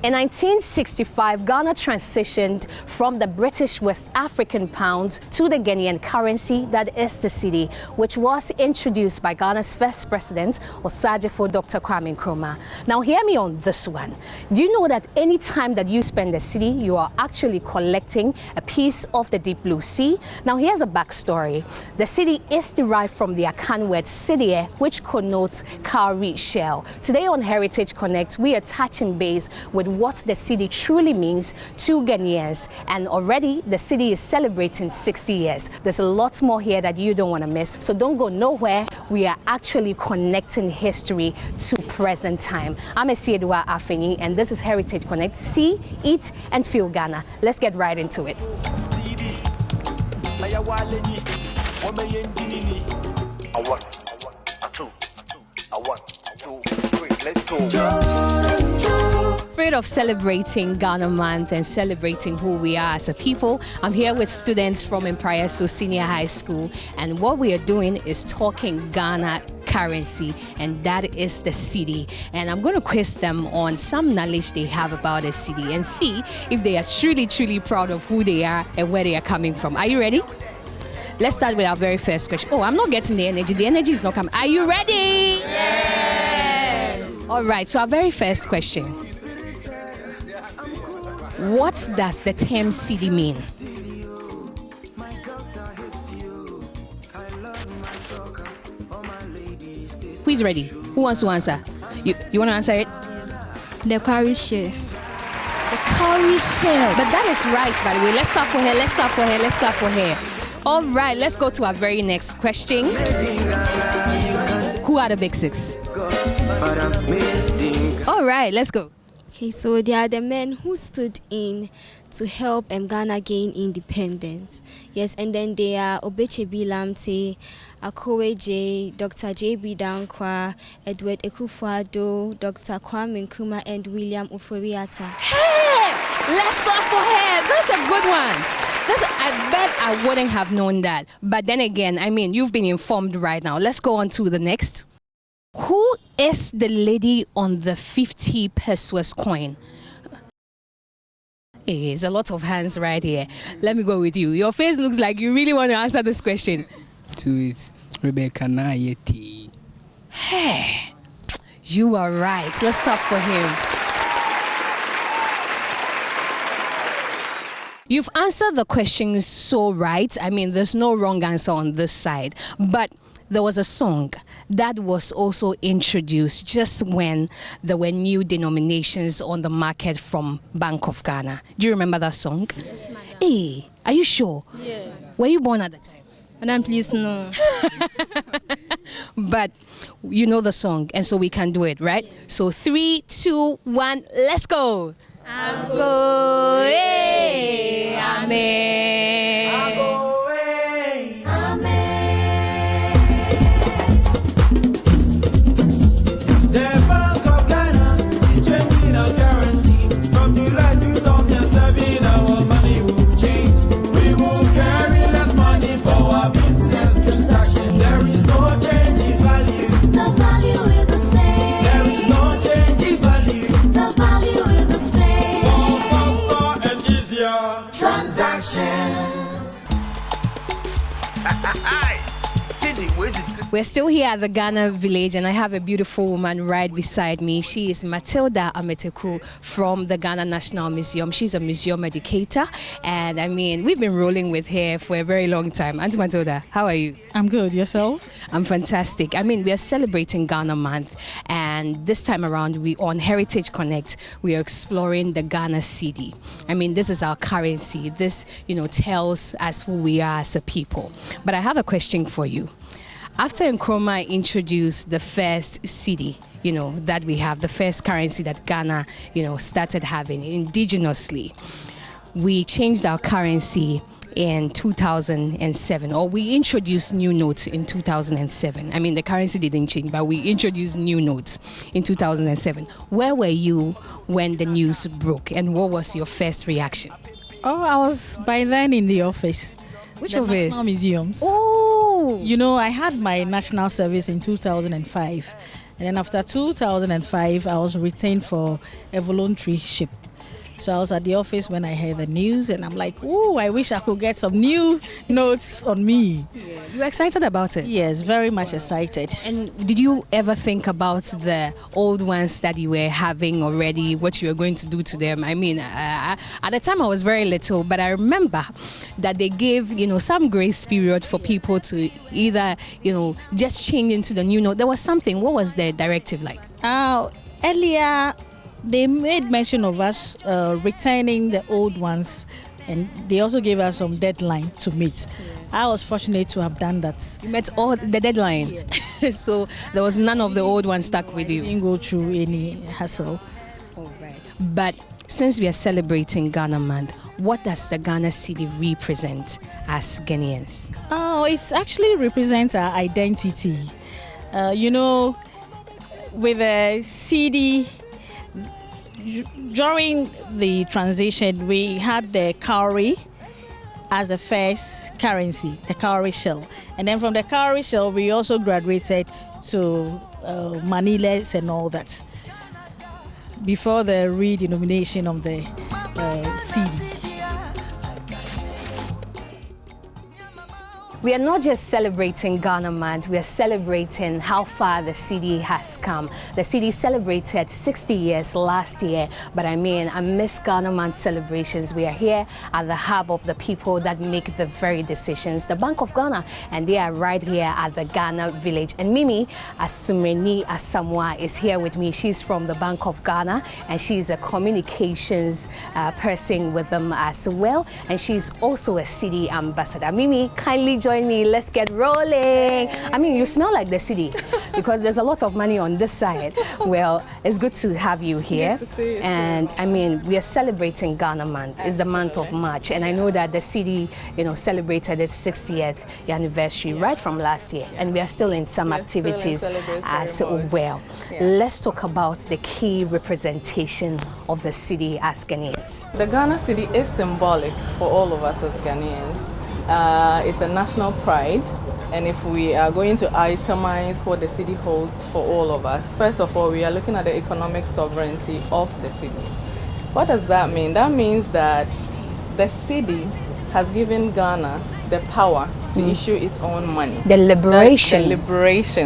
In 1965, Ghana transitioned from the British West African pound to the Ghanaian currency, that is the cedi, which was introduced by Ghana's first president, Osajifo Dr. Kwame Nkrumah. Now hear me on this one. Do you know that any time that you spend a cedi, you are actually collecting a piece of the deep blue sea? Now here's a backstory. The cedi is derived from the Akan word Cedi At, which connotes cowrie shell. Today on Heritage Connect, we are touching base with what the cedi truly means to Ghanaians, and already the cedi is celebrating 60 years. There's a lot more here that you don't want to miss, so don't go nowhere. We are actually connecting history to present time. I'm Cedi At, and this is Heritage Connect. See, eat, and feel Ghana. Let's get right into it. Let's go. Spirit of celebrating Ghana Month and celebrating who we are as a people, I'm here with students from Emprayaso Senior High School, and what we are doing is talking Ghana currency, and that is the cedi. And I'm going to quiz them on some knowledge they have about the cedi and see if they are truly proud of who they are and where they are coming from. Are you ready? Let's start with our very first question. Oh, I'm not getting the energy. The energy is not coming. Are you ready? Yes! All right, so our very first question. What does the term cedi mean? Who is ready? Who wants to answer? You want to answer it? The cowrie shell. The cowrie shell. But that is right, by the way. Let's clap for her. Let's clap for her. Let's clap for her. All right, let's go to our very next question. Who are the big six? All right, let's go. Okay, so they are the men who stood in to help Ghana gain independence. Yes, and then they are Obechebi Lamte, Akowe J, Dr. J.B. Dankwa, Edward Ekufuado, Dr. Kwame Nkrumah, and William Uforiata. Hey! Let's clap for her. That's a good one. I bet I wouldn't have known that. But then again, I mean, you've been informed right now. Let's go on to the next. Who is the lady on the 50 pesos coin? Hey, there's a lot of hands right here. Let me go with you. Your face looks like you really want to answer this question. So it's Rebecca Nayeti. Hey, you are right. Let's clap for him. You've answered the question so right. I mean, there's no wrong answer on this side. But there was a song that was also introduced just when there were new denominations on the market from Bank of Ghana. Do you remember that song? Yes, madam. Hey, are you sure? Yeah. Were you born at the time? Madam, please no. But you know the song, and so we can do it, right? So 3, 2, 1, let's go. Ago, hey, amen. Ago, hey, amen. The Bank of Ghana is changing our currency. From July 2007, our money will change. We will carry less money for our business transaction. There is no change in value. The value is the same. There is no change in value. The value is the same. Faster and easier transactions. We're still here at the Ghana village, and I have a beautiful woman right beside me. She is Matilda Ameteku from the Ghana National Museum. She's a museum educator, and I mean, we've been rolling with her for a very long time. Auntie Matilda, how are you? I'm good. Yourself? I'm fantastic. I mean, we are celebrating Ghana Month, and this time around, we on Heritage Connect, we are exploring the Ghana cedi. I mean, this is our currency. This, tells us who we are as a people. But I have a question for you. After Nkrumah introduced the first cedi, that we have, the first currency that Ghana, started having indigenously, we changed our currency in 2007, or we introduced new notes in 2007. I mean, the currency didn't change, but we introduced new notes in 2007. Where were you when the news broke, and what was your first reaction? Oh, I was by then in the office. Which the office? National Museums. Oh! I had my national service in 2005. And then after 2005, I was retained for a voluntaryship. So I was at the office when I heard the news, and I'm like, "Ooh, I wish I could get some new notes on me." You were excited about it? Yes, very much excited. And did you ever think about the old ones that you were having already, what you were going to do to them? I mean, at the time I was very little, but I remember that they gave, some grace period for people to either, just change into the new note. There was something. What was the directive like? Earlier, they made mention of us returning the old ones, and they also gave us some deadline to meet. I was fortunate to have done that. You met all the deadline, so there was none of the old ones stuck with you. Didn't go through any hassle. All right. But since we are celebrating Ghana Month, what does the Ghana Cedi represent as Ghanaians? Oh, it actually represents our identity. With the Cedi, during the transition, we had the cowrie as a first currency, the cowrie shell. And then from the cowrie shell, we also graduated to manilas and all that before the redenomination of the Cedi. We are not just celebrating Ghana Month, we are celebrating how far the Cedi has come. The Cedi celebrated 60 years last year, but I miss Ghana Month celebrations. We are here at the hub of the people that make the very decisions, the Bank of Ghana, and they are right here at the Ghana Village. And Mimi Asumeni Asamoah is here with me. She's from the Bank of Ghana, and she's a communications person with them as well, and she's also a Cedi ambassador. Mimi, kindly join me. Let's get rolling. I mean, you smell like the Cedi because there's a lot of money on this side. Well, it's good to have you here. Good to see you. And I mean, we are celebrating Ghana Month. It's the month of March, and I know that the Cedi, celebrated its 60th anniversary right from last year, and we are still in some activities as well. Yeah. Let's talk about the key representation of the Cedi as Ghanaians. The Ghana Cedi is symbolic for all of us as Ghanaians. It's a national pride, and if we are going to itemize what the Cedi holds for all of us, first of all, we are looking at the economic sovereignty of the Cedi. What does that mean? That means that the Cedi has given Ghana the power to issue its own money. The liberation.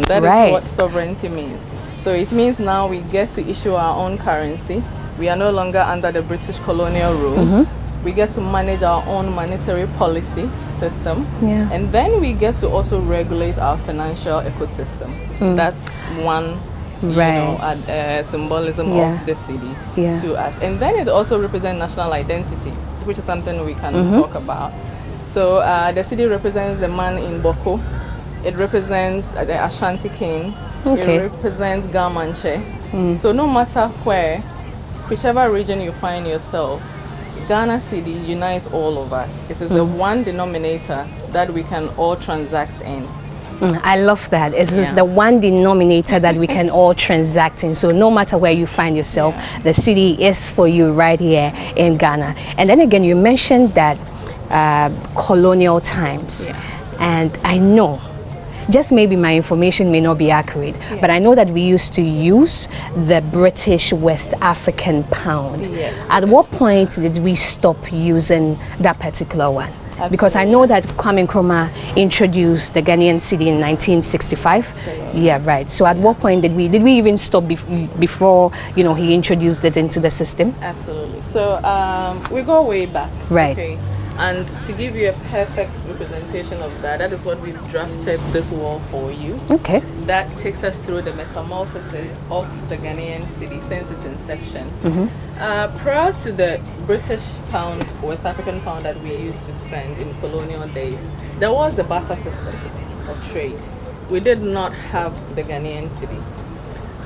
That Right. is what sovereignty means. So it means now we get to issue our own currency. We are no longer under the British colonial rule. We get to manage our own monetary policy system, and then we get to also regulate our financial ecosystem. That's one symbolism of the Cedi to us. And then it also represents national identity, which is something we can talk about. So the Cedi represents the man in Boko. It represents the Ashanti king. It represents Gamanche. So no matter where, whichever region you find yourself, Ghana Cedi unites all of us. It is the one denominator that we can all transact in. I love that. It is the one denominator that we can all transact in. So no matter where you find yourself, the Cedi is for you right here in Ghana. And then again, you mentioned that colonial times. And I know, just maybe my information may not be accurate, but I know that we used to use the British West African pound. At what point did we stop using that particular one? Absolutely. Because I know that Kwame Nkrumah introduced the Ghanaian Cedi in 1965. Absolutely. Yeah, right. So at what point did we even stop before he introduced it into the system? Absolutely. So we go way back. Right. Okay. And to give you a perfect representation of that, that is what we've drafted this wall for you. Okay. That takes us through the metamorphosis of the Ghanaian Cedi since its inception. Prior to the British pound, West African pound that we used to spend in colonial days, there was the barter system of trade. We did not have the Ghanaian Cedi.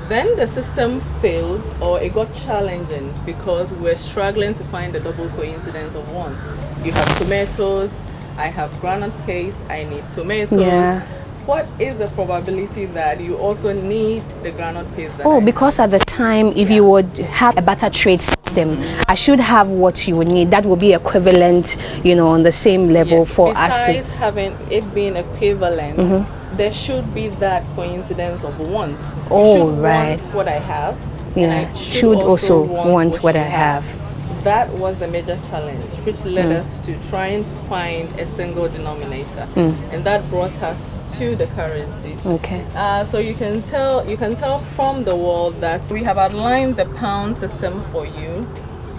Then the system failed, or it got challenging because we're struggling to find the double coincidence of wants. You have tomatoes, I have granite paste, I need tomatoes. Yeah. What is the probability that you also need the granite paste? Because at the time, if you would have a barter trade system, I should have what you would need. That will be equivalent, on the same level for us to. Besides having it being equivalent, there should be that coincidence of want. Oh, You should right. want what I have. and Yeah, I should also want what you I have. That was the major challenge, which led us to trying to find a single denominator, and that brought us to the currencies. Okay. So you can tell from the world that we have outlined the pound system for you,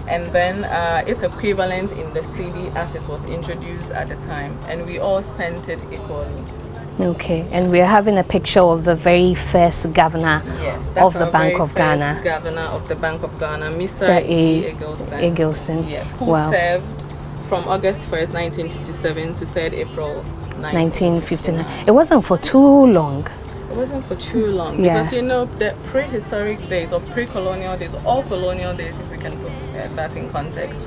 and then its equivalent in the cedi as it was introduced at the time, and we all spent it equally. Okay, and we're having a picture of the very first governor Yes, that's of the our Bank very of Ghana. first governor of the Bank of Ghana, Mr. Mr. E. Eggleston. Eggleston. Yes, who Wow. served from August 1st, 1957 to 3rd April 1959. It wasn't for too long. It wasn't for too long, Yeah. because you know the prehistoric days or pre-colonial days, all colonial days, if we can put that in context,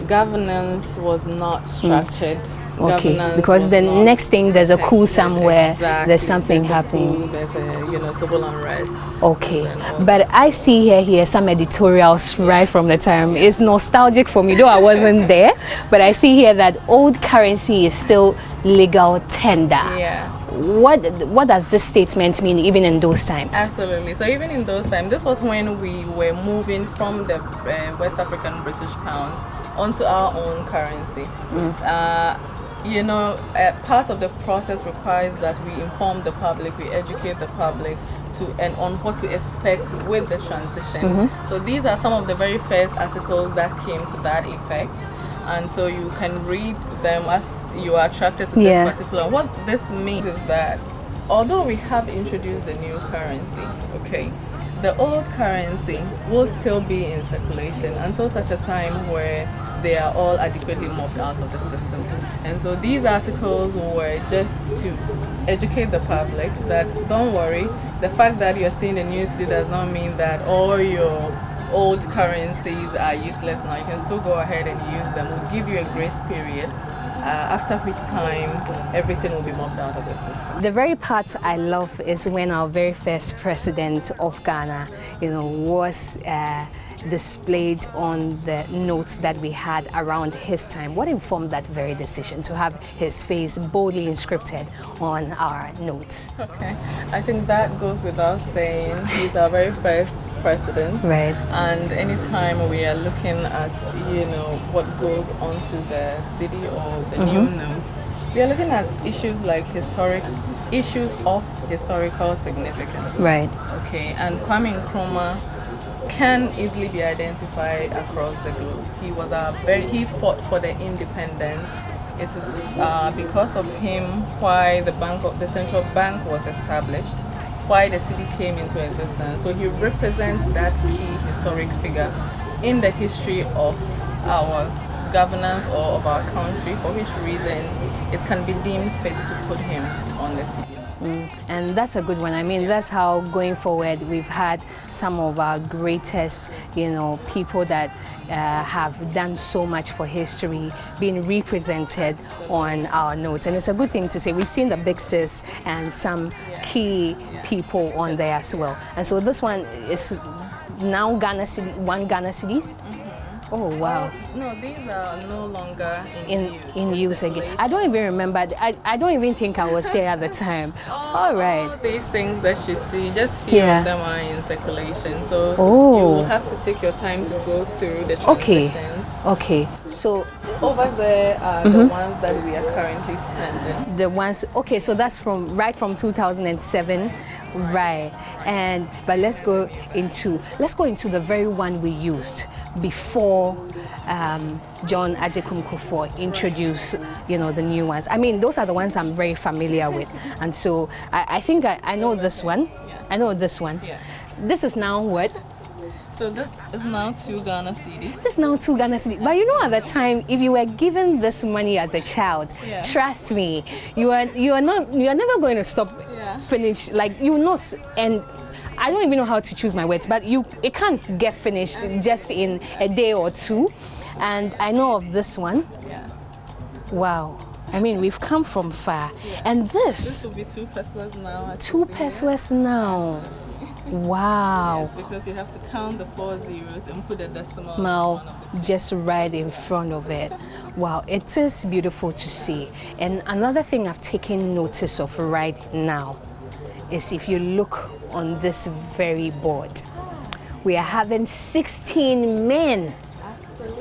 governance was not structured. Okay, Governance because was the not next thing there's a coup protected. somewhere, Exactly. there's something There's a happening. coup, there's a civil unrest. Okay, and all but I see here some editorials right from the time. It's nostalgic for me, though I wasn't there, but I see here that old currency is still legal tender. Yes. What does this statement mean even in those times? Absolutely. So even in those times, this was when we were moving from the West African British pound onto our own currency. You know, part of the process requires that we inform the public, we educate the public and on what to expect with the transition. So these are some of the very first articles that came to that effect. And so you can read them as you are attracted to Yeah. this particular. What this means is that although we have introduced the new currency, okay, the old currency will still be in circulation until such a time where they are all adequately mopped out of the system. And so these articles were just to educate the public that don't worry, the fact that you're seeing the new cedi does not mean that all your old currencies are useless now. You can still go ahead and use them. We'll give you a grace period, after which time everything will be mopped out of the system. The very part I love is when our very first president of Ghana, was displayed on the notes that we had around his time. What informed that very decision to have his face boldly inscripted on our notes? Okay, I think that goes without saying. He's our very first president. Right. And anytime we are looking at, what goes onto the cedi or the new notes, we are looking at issues like issues of historical significance. Right. Okay, and Kwame Nkrumah can easily be identified across the globe. He fought for the independence. It is because of him why the central bank was established, why the cedi came into existence. So he represents that key historic figure in the history of our governance or of our country, for which reason it can be deemed fit to put him on the cedi. And that's a good one. I mean, that's how going forward we've had some of our greatest, people that have done so much for history being represented on our notes. And it's a good thing to say. We've seen the big sis and some key people on there as well. And so this one is now one Ghana cedis. Oh wow! No, these are no longer in use again. I don't even remember. I don't even think I was there at the time. All right. All these things that you see, just few of them are in circulation. So you will have to take your time to go through the transitions. Okay. So over there are the ones that we are currently spending. The ones. Okay. So that's right from 2007. Right, but let's go into the very one we used before John Agyekum Kufuor introduced the new ones. I mean, those are the ones I'm very familiar with, and so I think I know this one. I know this one. Yeah. This is now what? So this is now 2 Ghana cedis. This is now 2 Ghana cedis. But at the time, if you were given this money as a child, trust me, you are never going to stop. Finish, like you will not, and I don't even know how to choose my words, but it can't get finished just in a day or two. And I know of this one. Wow, I mean, we've come from far. And this will be 2 pesos now. 2 pesos now. Wow. Yes, because you have to count the 4 zeros and put a decimal in Mal front of it. just right in front of it. Wow, it is beautiful to see. And another thing I've taken notice of right now is if you look on this very board, we are having 16 men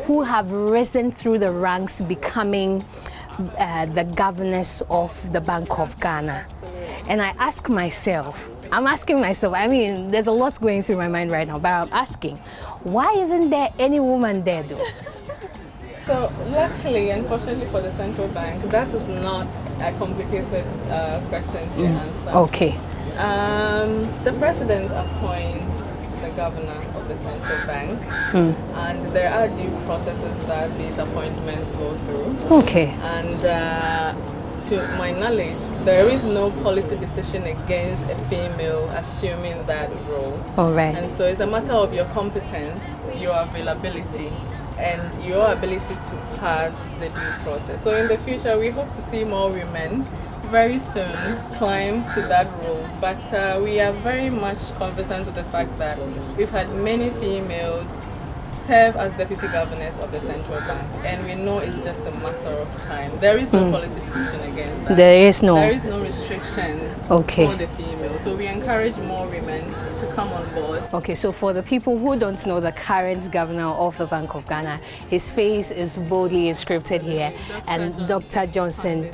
who have risen through the ranks, becoming the governors of the Bank of Ghana. And I ask myself, I mean, there's a lot going through my mind right now, but I'm asking, why isn't there any woman there though? So luckily, unfortunately for the central bank, that is not a complicated question to answer. Okay. The president appoints the governor of the central bank, and there are due processes that these appointments go through. Okay. And to my knowledge, there is no policy decision against a female assuming that role. All right. And so it's a matter of your competence, your availability, and your ability to pass the due process. So in the future, we hope to see more women very soon climb to that role. But we are very much conversant with the fact that we've had many females serve as deputy governors of the central bank, and we know it's just a matter of time. There is no policy decision against that. There is no restriction Okay. for the female. So we encourage more women to come on board. Okay, so for the people who don't know the current governor of the Bank of Ghana, his face is boldly inscripted here, and Dr. Johnson.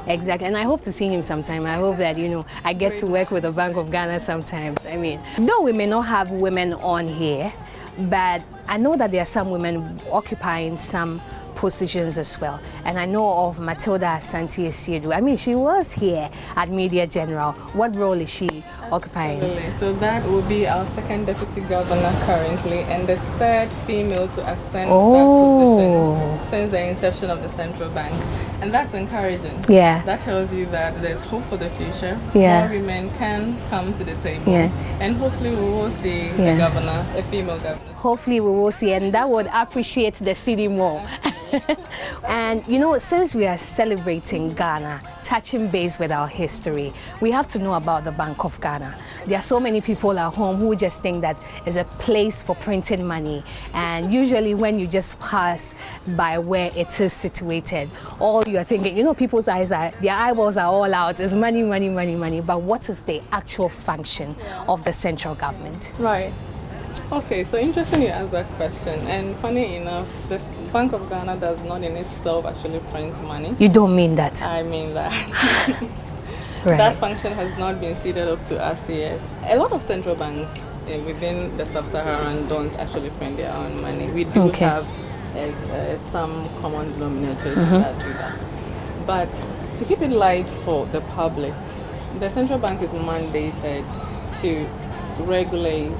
Exactly, and I hope to see him sometime. I hope that, I get to work with the Bank of Ghana sometimes. I mean, though we may not have women on here, but I know that there are some women occupying some positions as well. And I know of Matilda Asante Esiedu. I mean, she was here at Media General. What role is she occupying? Absolutely. So that will be our second deputy governor currently, and the third female to ascend that position since the inception of the central bank. And that's encouraging. Yeah. That tells you that there's hope for the future. Yeah. More women can come to the table. Yeah. And hopefully we will see a governor, a female governor. Hopefully we will see, and that would appreciate the city more. And since we are celebrating Ghana, touching base with our history, we have to know about the Bank of Ghana. There are so many people at home who just think that it's a place for printing money, and usually when you just pass by where it is situated, all you're thinking, people's their eyeballs are all out, is money, money, money, money. But what is the actual function of the central government? Right. Okay, so interesting you asked that question, and funny enough, the Bank of Ghana does not in itself actually print money. You don't mean that? I mean that. Right. That function has not been ceded up to us yet. A lot of central banks within the sub-Saharan don't actually print their own money. We do have some common denominators that do that. But to keep it light for the public, the central bank is mandated to regulate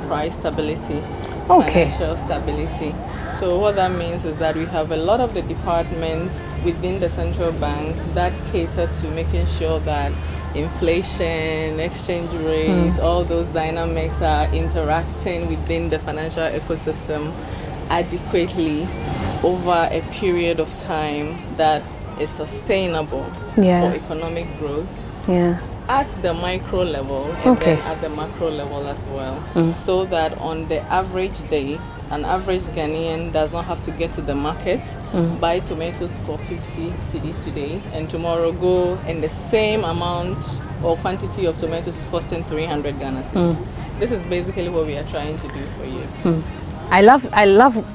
price stability, financial stability. So what that means is that we have a lot of the departments within the central bank that cater to making sure that inflation, exchange rates, all those dynamics are interacting within the financial ecosystem adequately over a period of time that is sustainable for economic growth. Yeah. At the micro level and then at the macro level as well, so that on the average day, an average Ghanaian does not have to get to the market, buy tomatoes for 50 cedis today, and tomorrow go and the same amount or quantity of tomatoes is costing 300 Ghana cedis. This is basically what we are trying to do for you. I love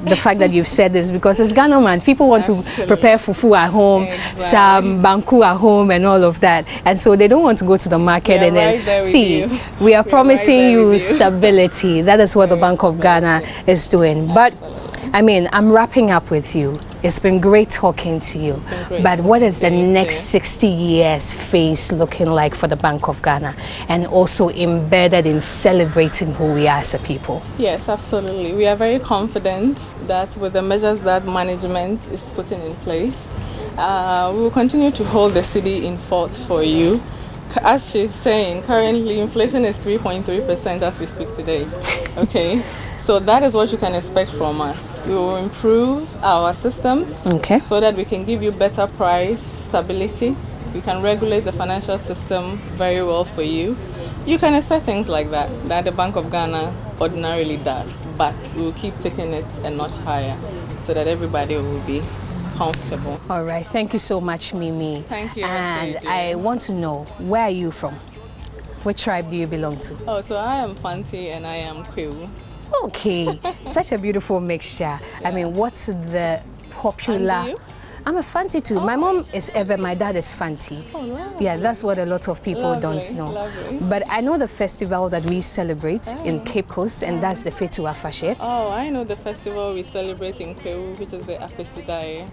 the fact that you've said this, because as Ghana man, people want to prepare fufu at home, some banku at home and all of that. And so they don't want to go to the market and then see, we are promising you stability. That is what the Bank of Ghana is doing. But I mean, I'm wrapping up with you. It's been great talking to you. But what is the next 60 years phase looking like for the Bank of Ghana, and also embedded in celebrating who we are as a people? Yes, absolutely. We are very confident that with the measures that management is putting in place, we will continue to hold the city in fort for you. As she's saying, currently inflation is 3.3% as we speak today. Okay. So that is what you can expect from us. We will improve our systems so that we can give you better price stability. We can regulate the financial system very well for you. You can expect things like that the Bank of Ghana ordinarily does, but we'll keep taking it a notch higher so that everybody will be comfortable. All right, thank you so much, Mimi. Thank you. And Cedi. I want to know, where are you from? Which tribe do you belong to? Oh, so I am Fanti and I am Kwewu. Okay, such a beautiful mixture. I mean, what's the popular? And you? I'm a Fanti too. My mom is Eve, my dad is Fanti. Oh, wow. Yeah, that's what a lot of people Lovely, don't know. lovely. But I know the festival that we celebrate in Cape Coast, and that's the Fetu Afashe. Oh, I know the festival we celebrate in Kwewu, which is the Apesidae.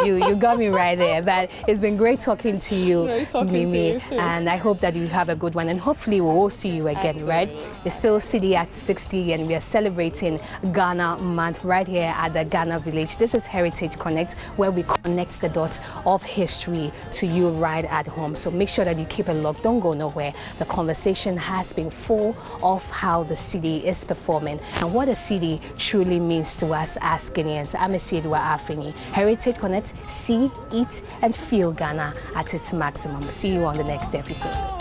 You got me right there. But it's been great talking to you, Great talking Mimi, to you too. and I hope that you have a good one. And hopefully we will see you again, right? Absolutely. It's still Cedi At 60, and we are celebrating Ghana Month right here at the Ghana Village. This is Heritage Connect, where we connect the dots of history to you right at home. So make sure that you keep it locked. Don't go nowhere. The conversation has been full of how the city is performing and what the city truly means to us as Ghanaians. I'm Cedi At. Heritage Connect, see, eat, and feel Ghana at its maximum. See you on the next episode.